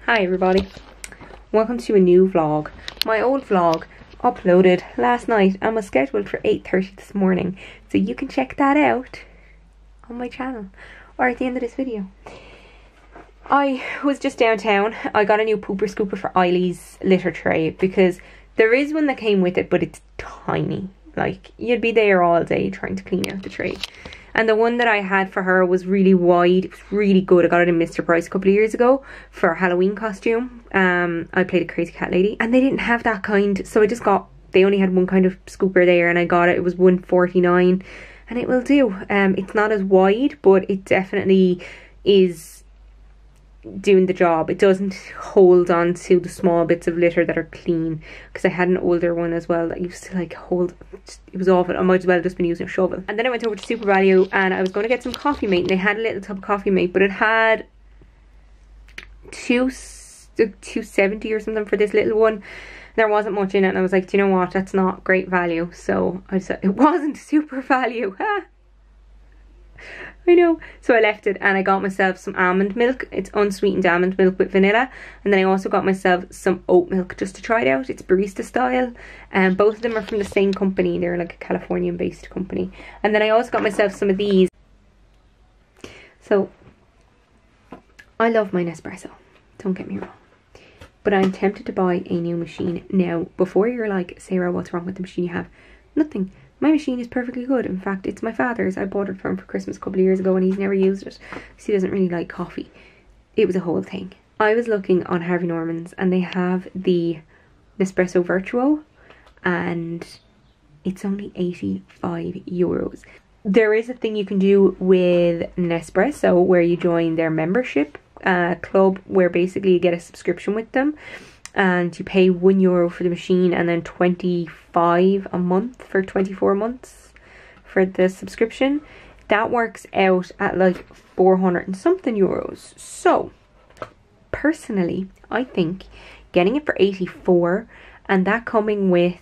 Hi everybody, welcome to a new vlog. My old vlog uploaded last night and was scheduled for 8:30 this morning, so you can check that out on my channel or at the end of this video. I was just downtown. I got a new pooper scooper for Eileen's litter tray because there is one that came with it, but it's tiny. Like, you'd be there all day trying to clean out the tray. And the one that I had for her was really wide. It was really good. I got it in Mr. Price a couple of years ago for a Halloween costume. I played a crazy cat lady and they didn't have that kind, so I just got, they only had one kind of scooper there and I got it. It was $1.49 and it will do. It's not as wide, but it definitely is doing the job. It doesn't hold on to the small bits of litter that are clean, because I had an older one as well that used to like hold, it was awful. I might as well have just been using a shovel. And then I went over to Super Value and I was going to get some Coffee Mate, and they had a little tub of Coffee Mate, but it had $2.70 or something for this little one. There wasn't much in it and I was like, do you know what, that's not great value. So I said it wasn't super value. I know. So I left it and I got myself some almond milk. It's unsweetened almond milk with vanilla. And then I also got myself some oat milk just to try it out. It's barista style. And both of them are from the same company. They're like a Californian based company. And then I also got myself some of these. So I love my Nespresso, don't get me wrong. But I'm tempted to buy a new machine now. Before you're like, Sarah, what's wrong with the machine you have? Nothing. My machine is perfectly good. In fact, it's my father's. I bought it for him for Christmas a couple of years ago and he's never used it because he doesn't really like coffee. It was a whole thing. I was looking on Harvey Norman's and they have the Nespresso Virtuo and it's only €85. There is a thing you can do with Nespresso where you join their membership club, where basically you get a subscription with them. And you pay €1 for the machine and then 25 a month for 24 months for the subscription. That works out at like 400 and something euros. So personally, I think getting it for 84 and that coming with,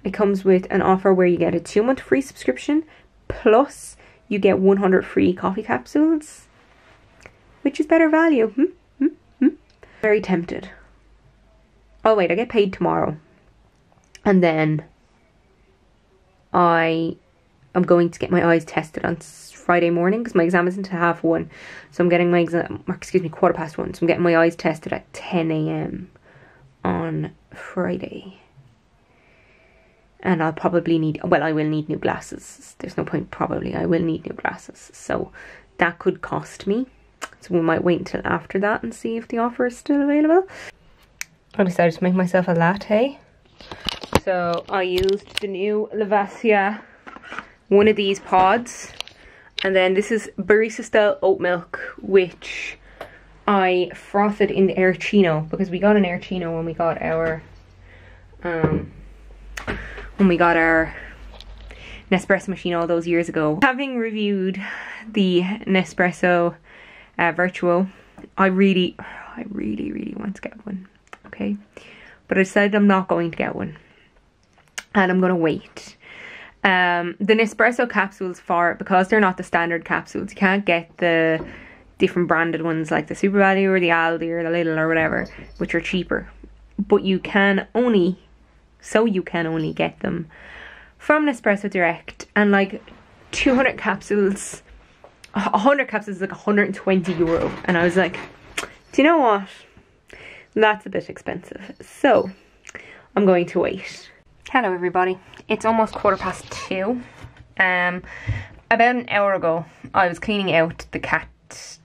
it comes with an offer where you get a 2-month free subscription plus you get 100 free coffee capsules, which is better value. Very tempted. Oh wait, I get paid tomorrow. And then I am going to get my eyes tested on Friday morning because my exam isn't until 1:30. So I'm getting my exam, or excuse me, 1:15. So I'm getting my eyes tested at 10 AM on Friday. And I'll probably need, well, I will need new glasses. There's no point probably, I will need new glasses. So that could cost me. So we might wait until after that and see if the offer is still available. I decided to make myself a latte. So I used the new Lavacia, one of these pods. And then this is barista style oat milk, which I frothed in the Airchino because we got an Airchino when we got our Nespresso machine all those years ago. Having reviewed the Nespresso Virtuo, I really want to get one, okay, but I decided I'm not going to get one and I'm gonna wait. The Nespresso capsules, for because they're not the standard capsules, you can't get the different branded ones like the Super Value or the Aldi or the Lidl or whatever, which are cheaper, but you can only get them from Nespresso Direct, and like 200 capsules, 100 capsules is like €120, and I was like, do you know what, that's a bit expensive, so I'm going to wait. Hello everybody, it's almost 2:15. About an hour ago I was cleaning out the cat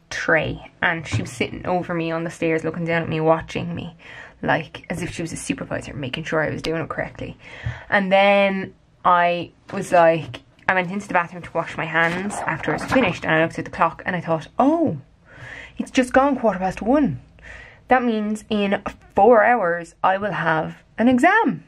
tray and she was sitting over me on the stairs looking down at me, watching me like as if she was a supervisor, making sure I was doing it correctly. And then I was like, I went into the bathroom to wash my hands after I was finished and I looked at the clock and I thought, oh, it's just gone 1:15. That means in 4 hours I will have an exam.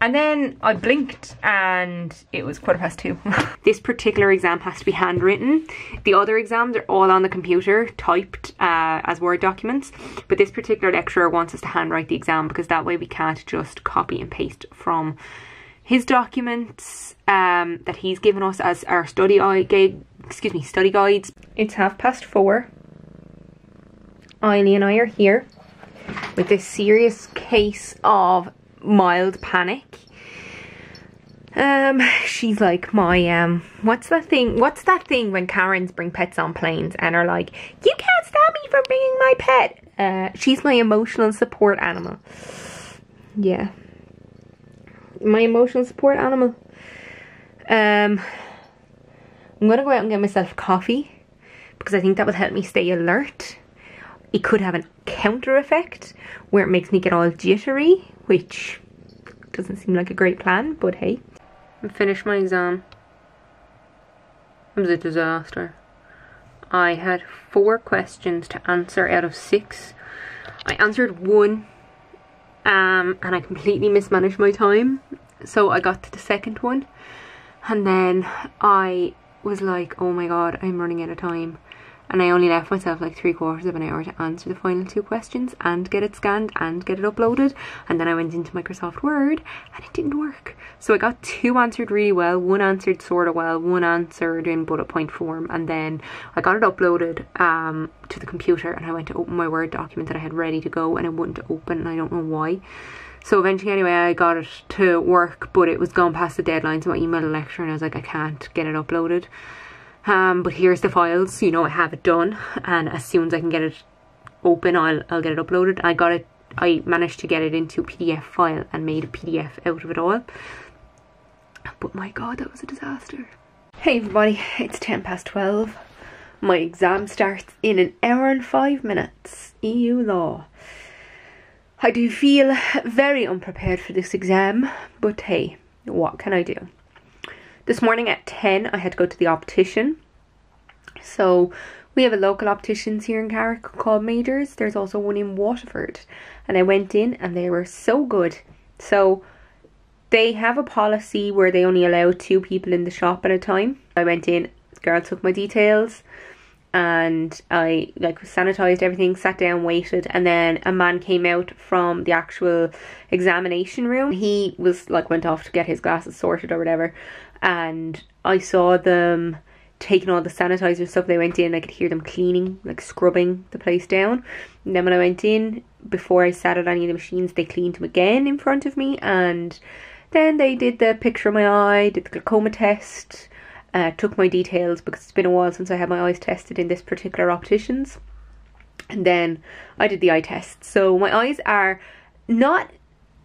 And then I blinked and it was 2:15. This particular exam has to be handwritten. The other exams are all on the computer, typed as Word documents. But this particular lecturer wants us to handwrite the exam because that way we can't just copy and paste from his documents that he's given us as our study guides. It's 4:30. Eiley and I are here with this serious case of mild panic. She's like my what's that thing when Karens bring pets on planes and are like, you can't stop me from bringing my pet. She's my emotional support animal. Yeah, my emotional support animal. I'm gonna go out and get myself coffee because I think that will help me stay alert. It could have a counter effect where it makes me get all jittery, which doesn't seem like a great plan, but hey. I finished my exam. It was a disaster. I had 4 questions to answer out of 6. I answered 1 and I completely mismanaged my time. So I got to the second one and then I was like, oh my god, I'm running out of time. And I only left myself like 3/4 of an hour to answer the final 2 questions and get it scanned and get it uploaded. And then I went into Microsoft Word and it didn't work. So I got 2 answered really well, 1 answered sort of well, 1 answered in bullet point form. And then I got it uploaded to the computer and I went to open my Word document that I had ready to go and it wouldn't open and I don't know why. So eventually anyway I got it to work, but it was gone past the deadline, so I emailed the lecturer and I was like, I can't get it uploaded. But here's the files, you know, I have it done, and as soon as I can get it open, I'll get it uploaded. I managed to get it into a PDF file and made a PDF out of it all. But my god, that was a disaster. Hey everybody, it's 12:10. My exam starts in 1 hour and 5 minutes. EU law. I do feel very unprepared for this exam, but hey, what can I do? This morning at 10 I had to go to the optician. So we have a local opticians here in Carrick called Majors. There's also one in Waterford. And I went in and they were so good. So they have a policy where they only allow 2 people in the shop at a time. I went in, the girl took my details and I sanitized everything, sat down, waited, and then a man came out from the actual examination room. He was like went off to get his glasses sorted or whatever. And I saw them taking all the sanitizer stuff. They went in, I could hear them cleaning, like scrubbing the place down. And then when I went in, before I sat at any of the machines, they cleaned them again in front of me. And then they did the picture of my eye, did the glaucoma test, took my details because it's been a while since I had my eyes tested in this particular optician's. And then I did the eye test. So my eyes are not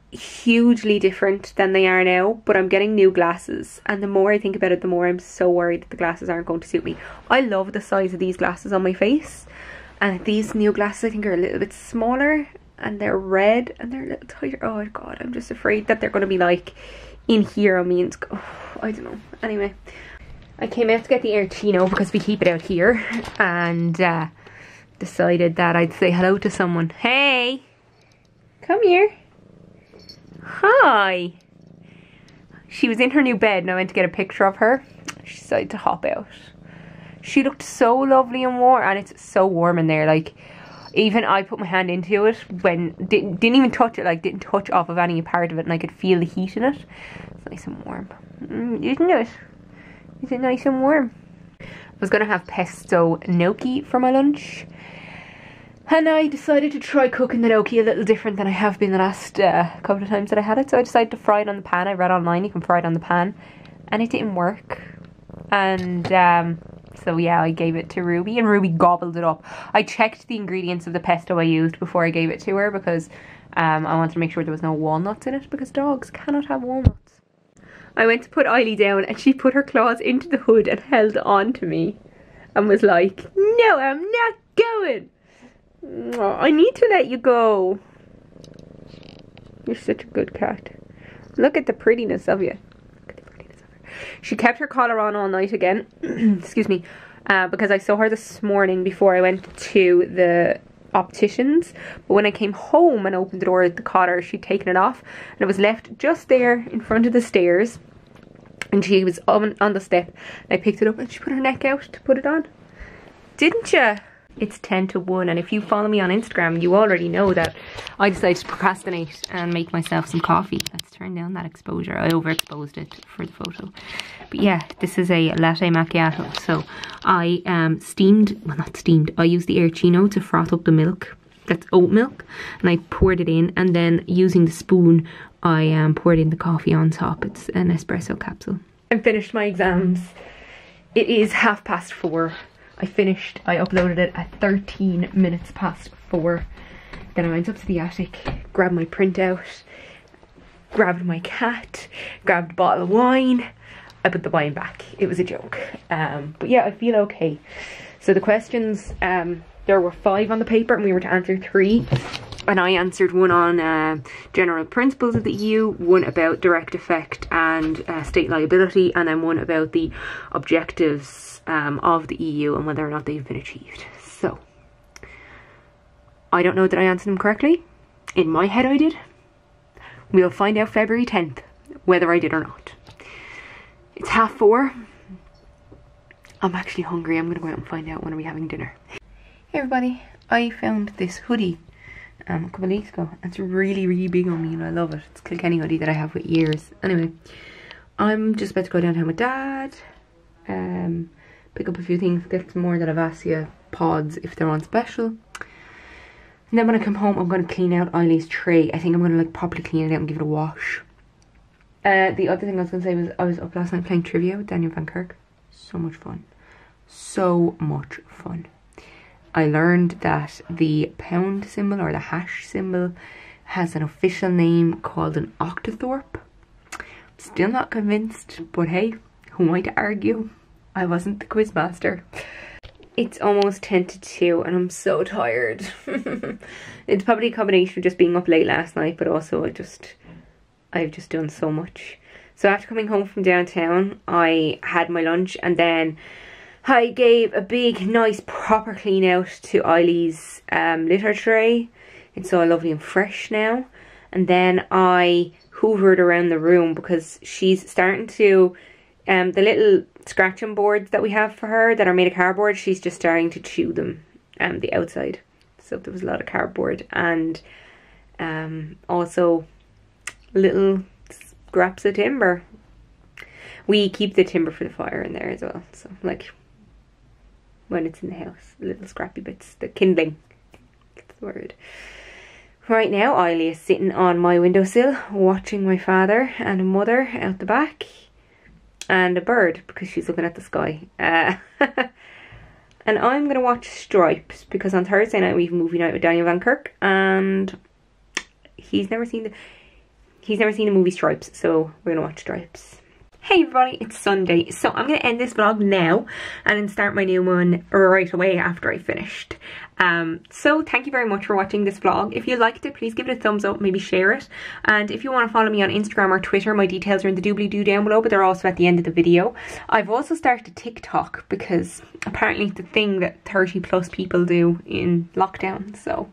hugely different than they are now, but I'm getting new glasses, and the more I think about it, the more I'm so worried that the glasses aren't going to suit me. I love the size of these glasses on my face, and these new glasses I think are a little bit smaller and they're red and they're a little tighter. Oh god, I'm just afraid that they're going to be like in here on me and I don't know. Anyway, I came out to get the Airtino because we keep it out here, and decided that I'd say hello to someone. Hey, come here. Hi. She was in her new bed and I went to get a picture of her. She decided to hop out. She looked so lovely and warm, and it's so warm in there. Like, even I put my hand into it when didn't even touch it, like didn't touch off of any part of it, and I could feel the heat in it. It's nice and warm, isn't it? Is it nice and warm? I was gonna have pesto gnocchi for my lunch, and I decided to try cooking the gnocchi a little different than I have been the last couple of times that I had it. So I decided to fry it on the pan. I read online you can fry it on the pan, and it didn't work. And so yeah, I gave it to Ruby, and Ruby gobbled it up. I checked the ingredients of the pesto I used before I gave it to her because I wanted to make sure there was no walnuts in it, because dogs cannot have walnuts. I went to put Eiley down and she put her claws into the hood and held on to me and was like, no, I'm not going. Oh, I need to let you go. You're such a good cat. Look at the prettiness of you. Look at the prettiness of her. She kept her collar on all night again. Excuse me. Because I saw her this morning before I went to the opticians. But when I came home and opened the door at the collar, she'd taken it off. And it was left just there in front of the stairs. And she was on the step. And I picked it up and she put her neck out to put it on. Didn't you? It's 10 to 1, and if you follow me on Instagram, you already know that I decided to procrastinate and make myself some coffee. Let's turn down that exposure. I overexposed it for the photo. But yeah, this is a latte macchiato. So I steamed, well not steamed, I used the airchino to froth up the milk. That's oat milk. And I poured it in, and then using the spoon, I poured in the coffee on top. It's an espresso capsule. I finished my exams. It is 4:30. I uploaded it at 13 minutes past 4. Then I went up to the attic, grabbed my printout, grabbed my cat, grabbed a bottle of wine. I put the wine back. It was a joke. But yeah, I feel okay. So the questions, there were 5 on the paper and we were to answer 3. And I answered one on general principles of the EU, one about direct effect and state liability, and then one about the objectives of the EU and whether or not they've been achieved. So, I don't know that I answered them correctly. In my head I did. We'll find out February 10th whether I did or not. It's 4:30. I'm actually hungry. I'm going to go out and find out when are we having dinner. Hey everybody, I found this hoodie a couple of weeks ago. It's really, really big on me and I love it. It's a Kilkenny hoodie that I have for years. Anyway, I'm just about to go downtown with Dad. Pick up a few things, get some more of the Lavacia pods if they're on special. And then when I come home, I'm going to clean out Eileen's tray. I think I'm going to like properly clean it out and give it a wash. The other thing I was going to say was I was up last night playing trivia with Daniel Van Kirk. So much fun. So much fun. I learned that the pound symbol or the hash symbol has an official name called an octothorpe. Still not convinced, but hey, who am I to argue? I wasn't the quiz master. It's almost 10 to 2 and I'm so tired. It's probably a combination of just being up late last night, but also I've just done so much. So after coming home from downtown, I had my lunch and then I gave a big, nice, proper clean out to Eileen's litter tray. It's all lovely and fresh now. And then I hoovered around the room because she's starting to, the little scratching boards that we have for her that are made of cardboard, she's just starting to chew them, the outside. So there was a lot of cardboard and also little scraps of timber. We keep the timber for the fire in there as well. So like when it's in the house, little scrappy bits, the kindling, that's the word. Right now, Eileen is sitting on my windowsill watching my father and mother out the back. And a bird, because she's looking at the sky. And I'm going to watch Stripes, because on Thursday night we have a movie night with Daniel Van Kirk. And he's never seen the movie Stripes, so we're going to watch Stripes. Hey everybody, it's Sunday, so I'm going to end this vlog now and then start my new one right away after I finished. So thank you very much for watching this vlog. If you liked it, please give it a thumbs up, maybe share it. And if you want to follow me on Instagram or Twitter, my details are in the doobly-doo down below, but they're also at the end of the video. I've also started TikTok because apparently it's the thing that 30+ people do in lockdown. So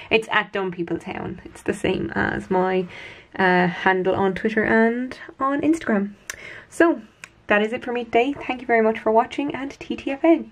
it's at Dumb People Town. It's the same as my handle on Twitter and on Instagram. So that is it for me today. Thank you very much for watching and TTFN.